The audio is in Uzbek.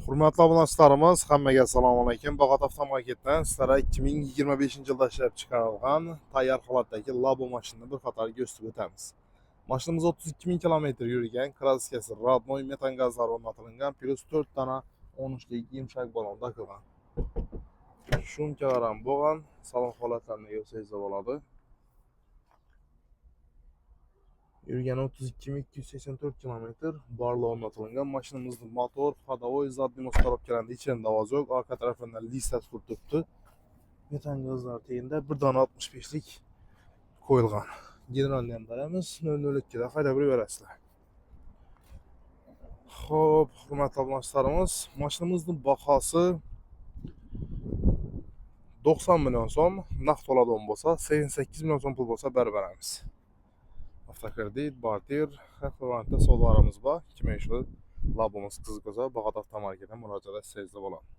Hurmatli obunachilarimiz, hammaga assalomu alaykum. Bag'at avtomarketdan sizlarga 2025-yilda ishlab chiqarilgan tayyor holatdagi Labo mashinani bir qator ko'rsatib o'tamiz. Mashinamiz 32 ming kilometr yurgan, kraskasi rodnoy metan gazlar o'rnatilgan, plus 4 dona 13 lik yumshoq balonda qilgan. Shunchalar ham bo'lgan, salon holatlarini ko'rsangiz bo'ladi. Yurgani 32.284 kilometr, barli o'rnatilgan. Mashinamizning motor, ходовой, задний most korobkalarida ichida ovoz yo'q, orqa tarafida lista turibdi. Metan gazlar teyinda 1 dona 65 lik qo'yilgan. General nambarimiz 002 da haydab yuraverasizlar. Xo'p, hurmatli obunachilarimiz, mashinamizning bahosi 90 million so'm, naqd to'ladigan bo'lsa 88 million so'm pul bo'lsa beramiz. Avtokredit, barter, xatlovaniyda savdolarimiz bor. Kim eshitdi? Labimiz qiziq bo'lsa, Bag'at avtomarketga murojaat etsangiz bo'ladi.